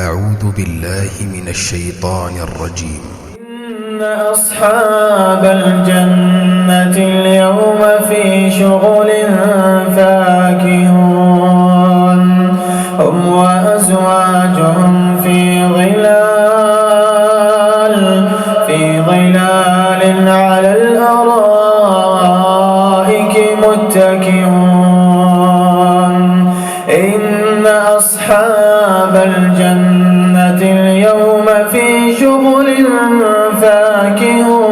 أعوذ بالله من الشيطان الرجيم. إن أصحاب الجنة اليوم في شغل فاكهون هم وأزواجهم في ظلال على الأرائك متكئون. إن أصحاب الجنة اليوم في شغل فاكهون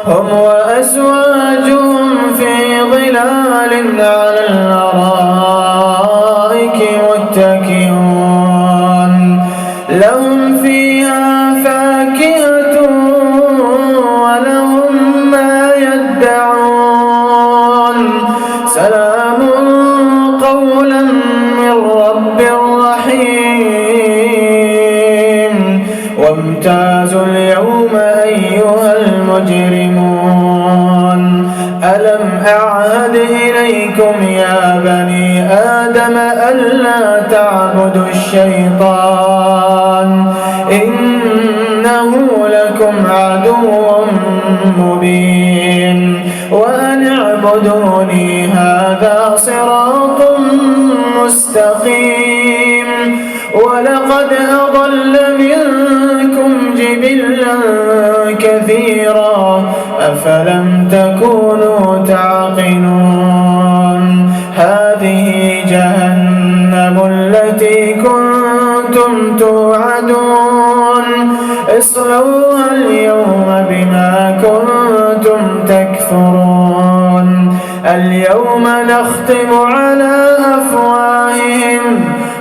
هم وأزواجهم في ظلال على الأرائك متكئون. لهم فيها فاكهة ولهم ما يدعون. سلام قولا من رب رحيم. وامتازوا اليوم أيها المجرمون. ألم أعهد إليكم يا بني آدم ألا تعبدوا الشيطان إنه لكم عدو مبين وأن اعبدوني هذا صراط مستقيم. ولقد أضل منكم جبلا كثيرا أفلم تكونوا تعقلون. هذه جهنم التي كنتم توعدون اصلوها اليوم بما كنتم تكفرون. اليوم نختم على أفواههم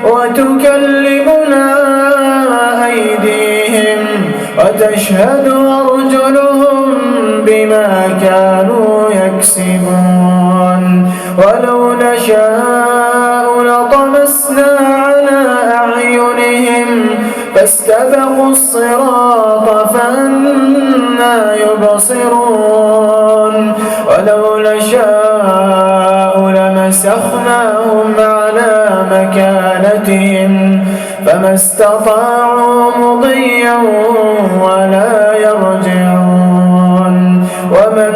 وتكلمنا أيديهم وتشهد أرجلهم بما كانوا يكسبون. ولو نشاء لطمسنا على أعينهم فاستبقوا الصراط فأنى يبصرون. ولو نشاء لمسخناهم على مكانتهم فما استطاعوا مضيا ولا يرجعون. ومن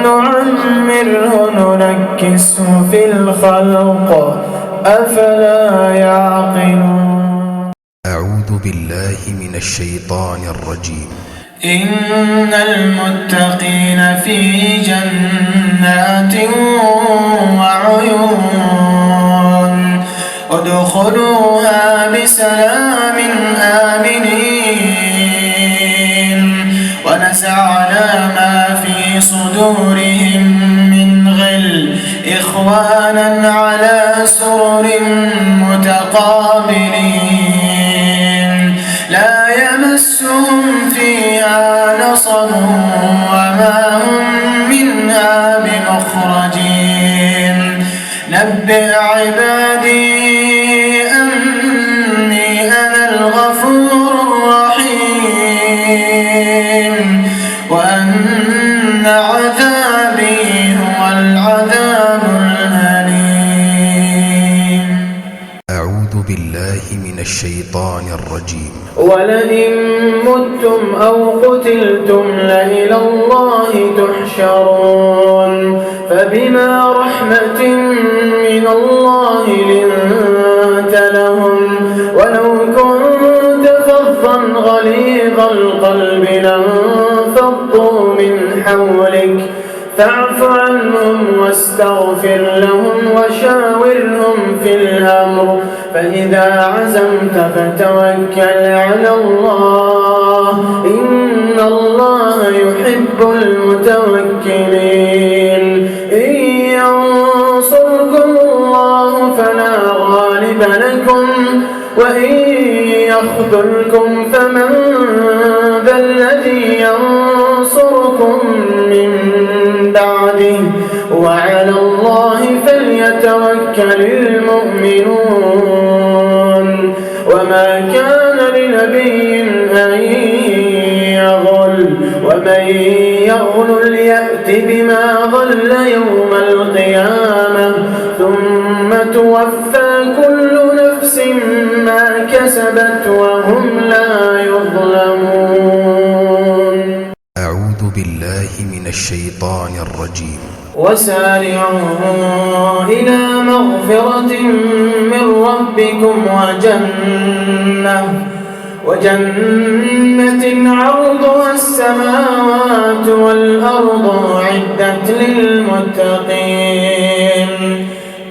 نعمره ننكسه في الخلق أفلا يعقلون. أعوذ بالله من الشيطان الرجيم. إن المتقين في جنات وعيون ادخلوها بسلام آمنين. ونزعنا ما في صدورهم من غل إخوانا على سرر متقابلين لا يمسهم فيها نصب وما هم منها بمخرجين. نبئ عبادي أني أنا الغفور الرحيم وأن عذابي هو العذاب الأليم. أعوذ بالله من الشيطان الرجيم. ولئن متم أو قتلتم لإلى الله تحشرون. فبما رحمة من الله لنت لهم ولو كنت فظا غليظ القلب لانفضوا من حولك فاعف عنهم واستغفر لهم وشاورهم في الأمر فإذا عزمت فتوكل على الله إن الله يحب المتوكلين. إن ينصركم الله فلا غالب لكم وإن يخذلكم فمن ذا الذي ينصركم من بعده وعلى الله فليتوكل المؤمنون. وما كان لنبي أن يغل ومن يغل يأت بما غل يوم القيامة ثم توفى كل نفس ما كسبت وهم لا يظلمون. أعوذ بالله من الشيطان الرجيم. وسارعوا إلى مغفرة من ربكم وجنة عرضها السماوات والأرض أعدت للمتقين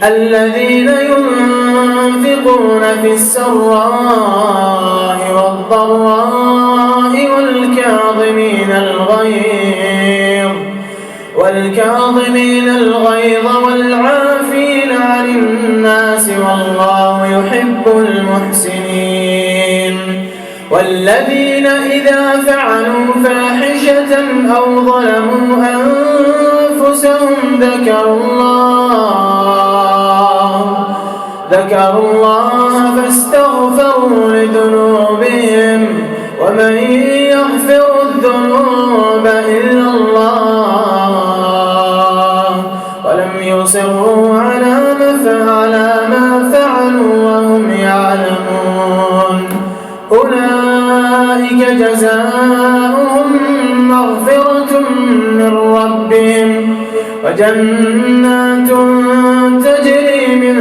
الذين ينفقون في السراء والضراء والكاظمين الغيظ والعافين عن الناس والله يحب المحسنين. والذين إذا فعلوا فاحشة أو ظلموا أنفسهم ذكروا الله فاستغفروا لذنوبهم ومن يغفر الذنوب إلا الله ولم يصروا على ما فعلوا وهم يعلمون أولئك جزاؤهم مغفرة من ربهم وجنات تجري من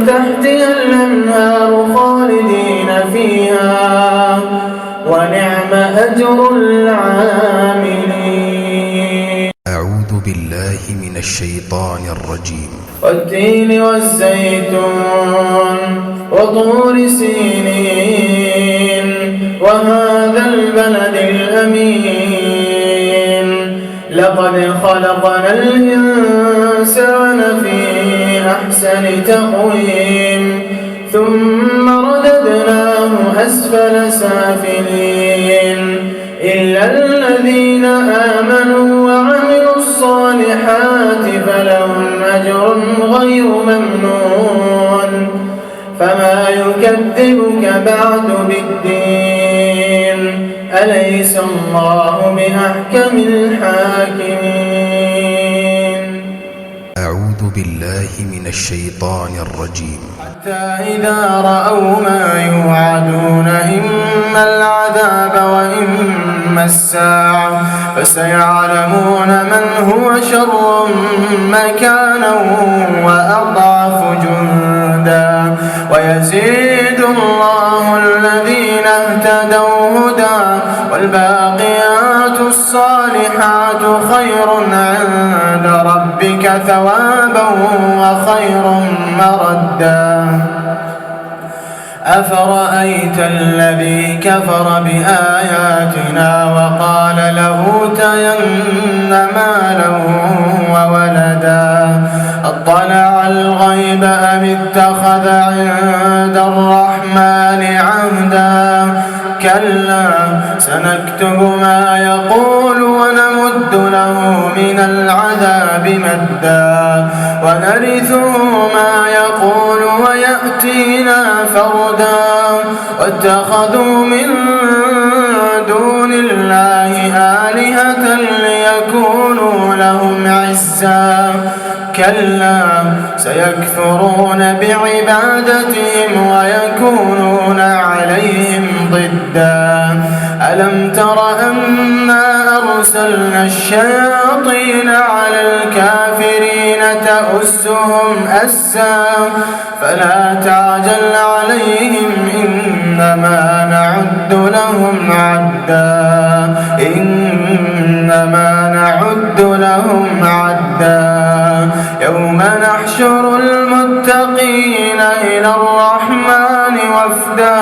تحتها الأنهار خالدين فيها ونعم أجر العاملين. أعوذ بالله من الشيطان الرجيم. والتين والزيتون وطور سينين وهذا البلد الأمين لقد خلقنا الإنسان في أحسن تقويم ثم رددناه أسفل سافلين إلا الذين آمنوا وعملوا الصالحات فلهم أجر غير ممنون. فما يكذبك بعد بالدين أليس الله بأحكم الحاكمين. أعوذ بالله من الشيطان الرجيم. حتى إذا رأوا ما يوعدون إما العذاب وإما الساعة فسيعلمون من هو شر مكانا وأضعف جندا ويزيد الله الذين اهتدوا هدى والباقيات الصالحات خير عند ربك ثوابا وخير مردا. أفرأيت الذي كفر بآياتنا وقال لأوتين مالا وولدا أطلع الغيب أم اتخذ عند الرحمن عهدا كلا سنكتب ما يقول ونمد له من العذاب مدا ونرثه ما يقول ويأتينا فردا واتخذوا من دون الله آلهة ليكونوا لهم عزا كلا سيكفرون بعبادتهم ويكونون عليهم ضدا. ألم تر أنا أرسلنا الشياطين على الكافرين تؤسهم أسا فلا تعجل عليهم إنما نعد لهم عدا يوم نحشر المتقين إلى الرحمن وفدا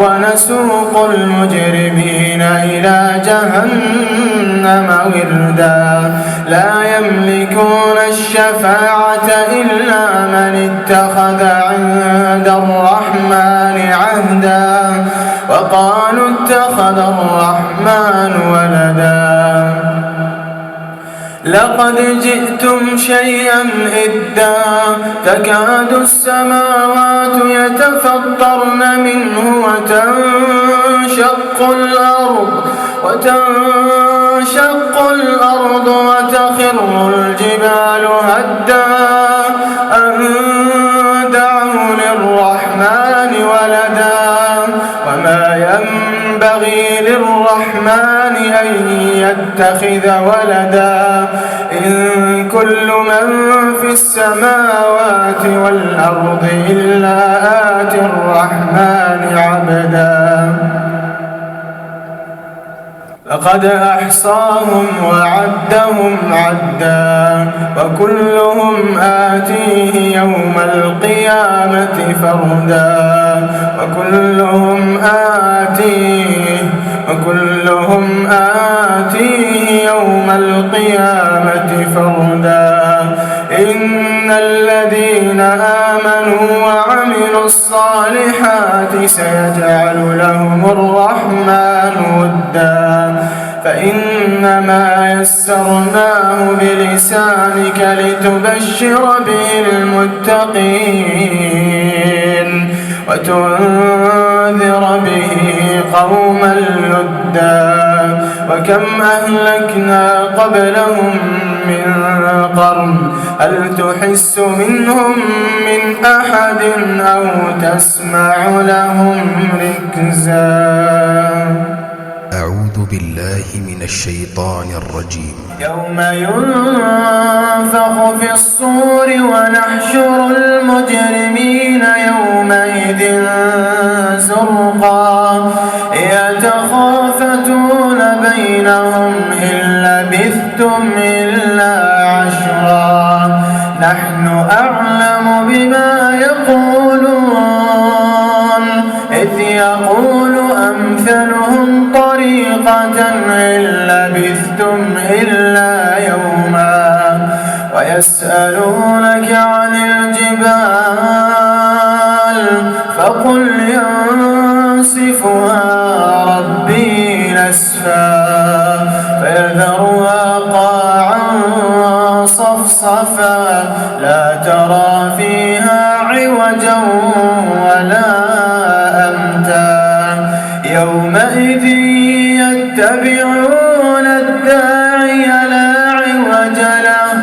ونسوق المجرمين إلى جهنم وردا لا يملكون الشفاعة إلا من اتخذ عند الرحمن عهدا وقالوا اتخذ الرحمن ولدا لقد جئتم شيئا إدا تكاد السماوات يتفطرن منه وتنشق الأرض وتخر الجبال هدا أن دعوا للرحمن ولدا للرحمن أن يتخذ ولدا إن كل من في السماوات والأرض إلا آتي الرحمن عبدا لقد أحصاهم وعدهم عدا وكلهم آتيه يوم القيامة فردا وكلهم آتيه يوم القيامة فردا إن الذين آمنوا وعملوا الصالحات سيجعل لهم الرحمن ودا فإنما يسرناه بلسانك لتبشر به المتقين وتنذر به قوما لدا وكم أهلكنا قبلهم من قرن هل تحس منهم من أحد أو تسمع لهم ركزا. أعوذ بالله من الشيطان الرجيم. يوم ينفخ في الصور ونحشر المجرمين يومئذ زرقا يتخافتون بينهم إن لبثتم إلا عشرا نحن أعلم بما يقولون إذ يقول أمثلهم طريقة إن لبثتم إلا يوما ويسألونك عن الجبال فقل ينسفها ربي نسفا فيذرها قاعا صفصفا لا ترى فيها عوجا ولا أمتا يومئذ يتبعون الداعي لا عوج له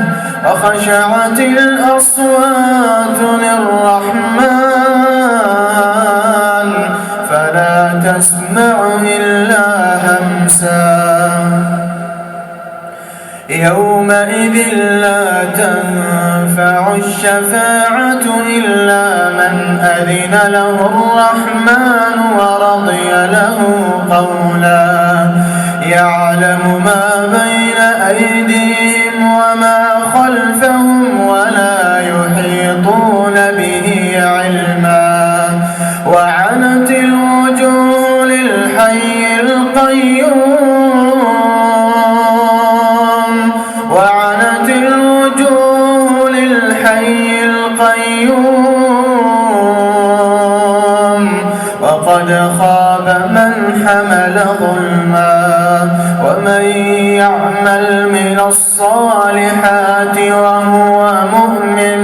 وخشعت الأصوات للرحمن فلا تسمع إلا همسا يومئذ لا تنفع الشفاعة إلا من أذن له الرحمن ورضي له قولا يعلم ما بين أيديهم وما خلفهم ولا يحيطون به علما وعنت الوجوه للحي القيوم وقد خاب من حمل ظلما ومن يعمل من الصالحات وهو مؤمن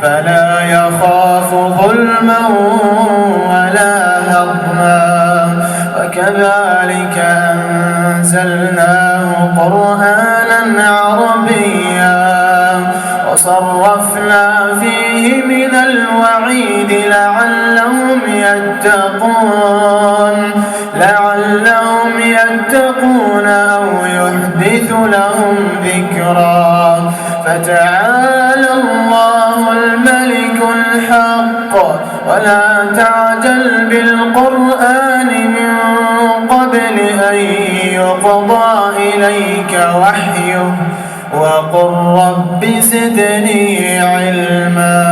فلا يخاف ظلما ولا هضما وكذلك أنزلناه قرآنا عربيا وصرفنا فيه من الوعيد لعلهم يتقون أو يحدث لهم ذكرا فتعالى الله الملك الحق ولا تعجل بالقرآن من قبل أن يقضى إليك وحيه وقل رب زدني علما.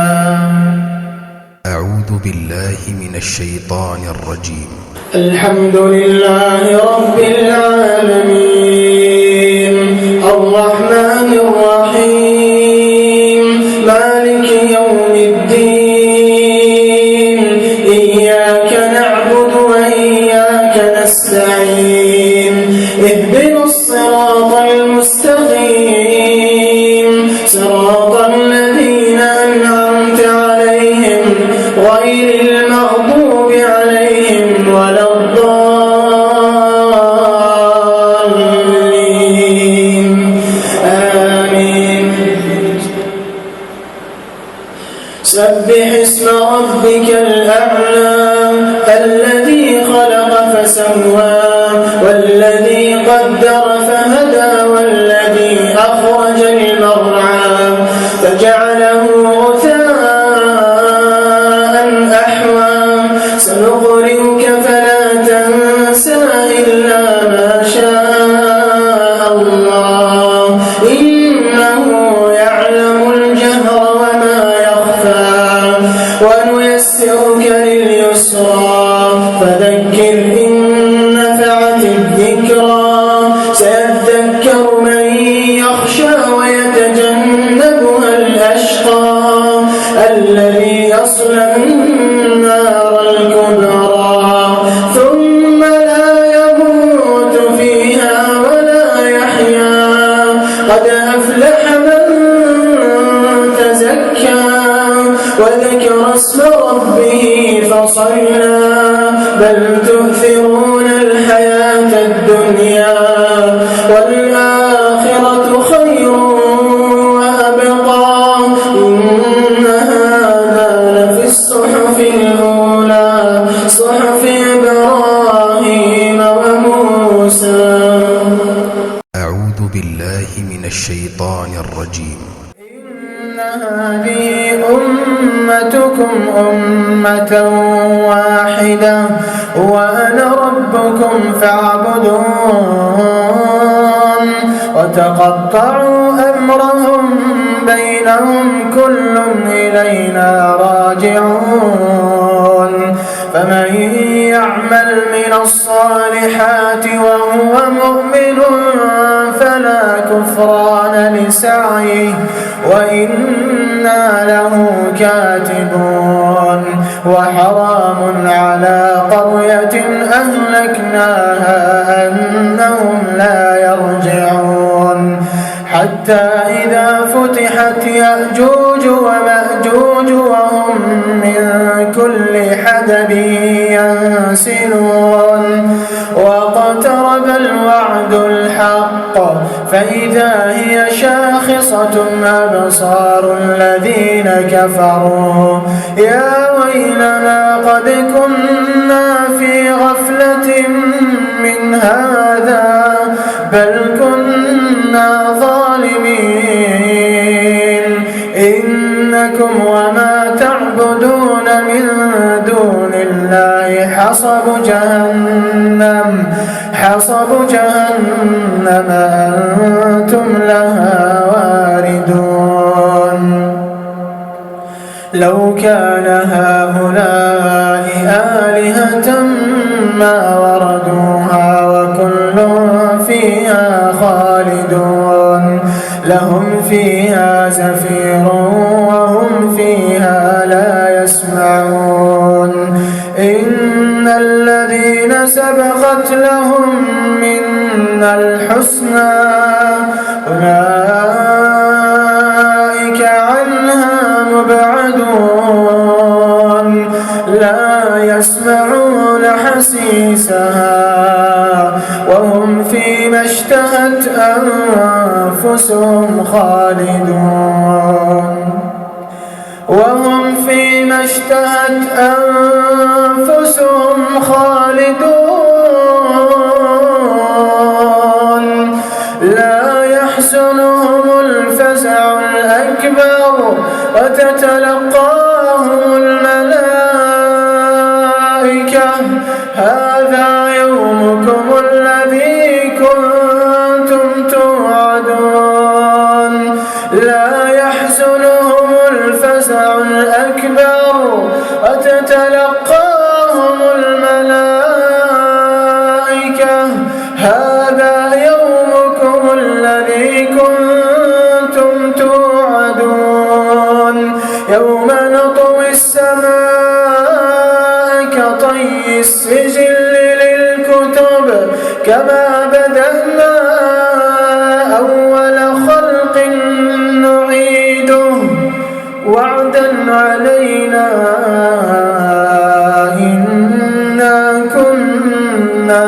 أعوذ بالله من الشيطان الرجيم. الحمد لله رب العالمين الرحمن الرحيم مالك يوم الدين إياك نعبد وإياك نستعين اهدنا الصراط المستقيم صراط الذين أنعمت عليهم غير المغضوب عليهم ولا الضالين آمين. سبح اسم ربك الأعلى الذي خلق فسوى سنقرئك فلا تنسى إلا ما شاء الله إنه يعلم الجهر وما يخفى ونيسرك لليسرى فذكر إن نفعت الذكرى سيذكر من يخشى ويتجنبها الأشقى الذي يصلى النار الكبرى ثم لا يموت فيها ولا يحيا قد أفلح من تزكى وذكر اسم ربه فصلى بل تؤثرون الحياة الدنيا والآخرة خير وأبقى إن هذا لفي الصحف الأولى صحف إبراهيم وموسى. أعوذ بالله من الشيطان الرجيم. إن هذه أمتكم أمة واحدة وأنا ربكم فاعبدون وتقطعوا أمرهم بينهم كل إلينا راجعون فمن يعمل من الصالحات وهو مؤمن فلا كفران لسعيه وإنا له كاتبون وحرام على قرية أهلكناها أنهم لا يرجعون حتى إذا فتحت يأجوج ومأجوج وهم من كل حدب ينسلون واقترب الوعد الحق فإذا هي شاخصة أبصار الذين كفروا يا ويلنا قد كنا في غفلة من هذا بل كنا ظالمين إنكم وما تعبدون من دون الله حصب جهنم أنتم لها واردون لو كان هؤلاء آلهة ما وردوها وكل فيها خالدون لهم فيها زفير وهم فيها لا يسمعون إن الذين سبقت لهم منا الحسنى أولئك عنها مبعدون لا يسمعون حسيسها وهم فيما اشتهت أنفسهم خالدون لا يحزنهم الفزع الأكبر وتتلقاهم الملائكة هذا يومكم الذي كنتم توعدون لا يحزنهم الفزع الأكبر وتتلقاهم الملائكة هذا يومكم الذي كنتم توعدون يوم نطوي السماء كطي السجل للكتب كما بدأنا أول خلق نعيده وعدا علينا إنا كنا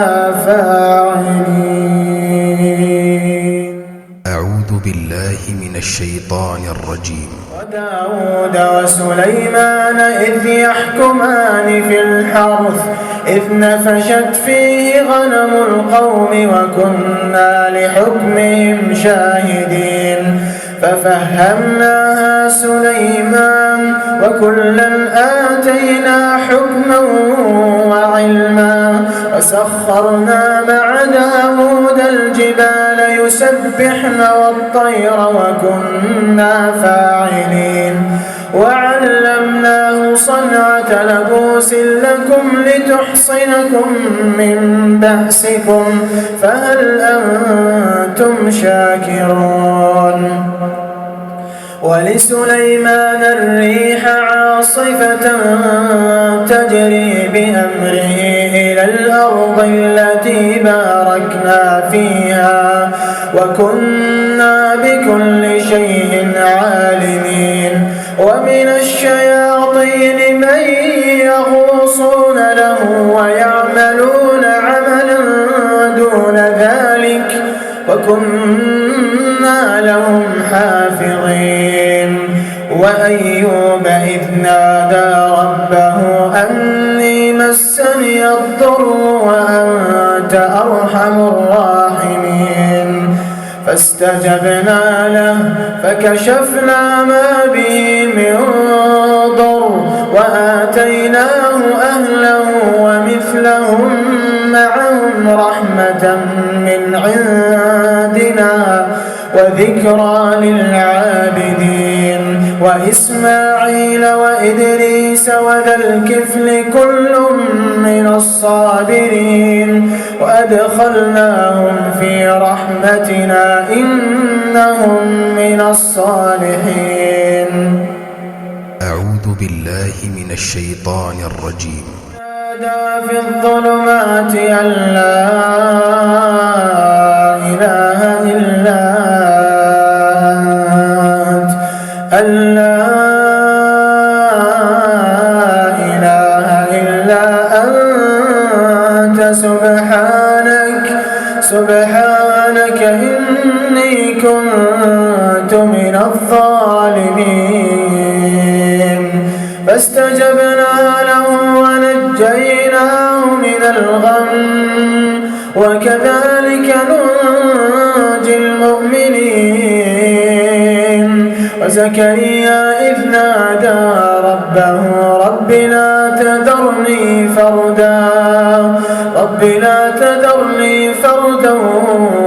فاعلين. أعوذ بالله من الشيطان الرجيم. وداود وسليمان إذ يحكمان في الحرث إذ نفشت فيه غنم القوم وكنا لحكمهم شاهدين ففهمناها سليمان وكلا آتينا حكما وسخرنا مع داود الجبال يسبحن والطير وكنا فاعلين وعلمناه صنعة لبوس لكم لتحصنكم من بأسكم فهل أنتم شاكرون ولسليمان الريح عاصفة تجري بأمره إلى الأرض التي باركنا فيها وكنا بكل شيء عالمين ومن الشياطين من يغوصون له ويعملون عملا دون ذلك وكنا لهم حافظين وأيوب إذ نادى ربه أني مسني الضر وأنت أرحم الراحمين فاستجبنا له فكشفنا ما به من ضر وآتيناه أهله ومثلهم معهم رحمة من عندنا وذكرى للعابدين وإسماعيل وإدريس وذا الكفل كل من الصابرين وأدخلناهم في رحمتنا إنهم من الصالحين. أعوذ بالله من الشيطان الرجيم. نادى في الظلمات أن لا إله إلا أنت أن لا إله إلا أنت سبحانك إني كنت من الظالمين فاستجبنا له ونجيناه من الغم وكذلك ننجي المؤمنين وزكريا إذ نادى ربه رب لا تذرني فردا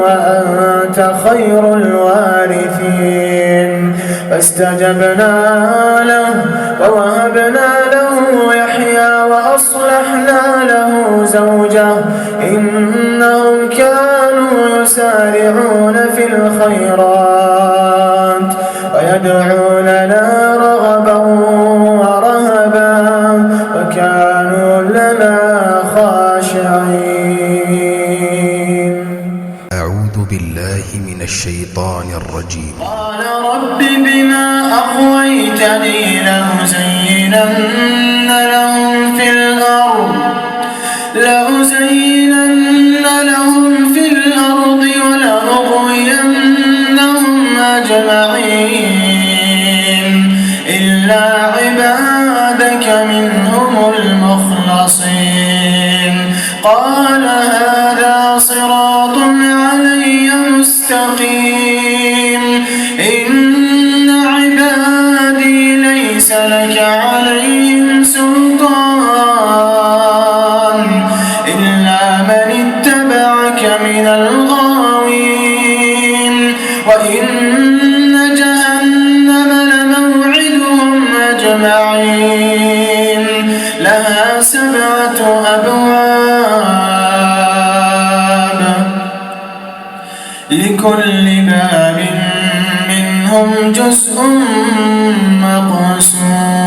وأنت خير الوارثين فاستجبنا له ووهبنا له يحيى وأصلحنا له زوجه إنهم كانوا يسارعون في الخيرات ويدعوننا رغبا ورهبا وكانوا لنا خاشعين. أعوذ بالله من الشيطان الرجيم. قال رب بما أغويتني لأزينن لهم في الأرض ولأغوينهم أجمعين إلا عبادك منهم المخلصين. قال هذا صراط علي مستقيم إن عبادي ليس لك عليهم سلطان إلا من اتبعك من الغاوين وإن جهنم لموعدهم أجمعين لها 7 أبواب لكل باب منهم جزء مقسوم.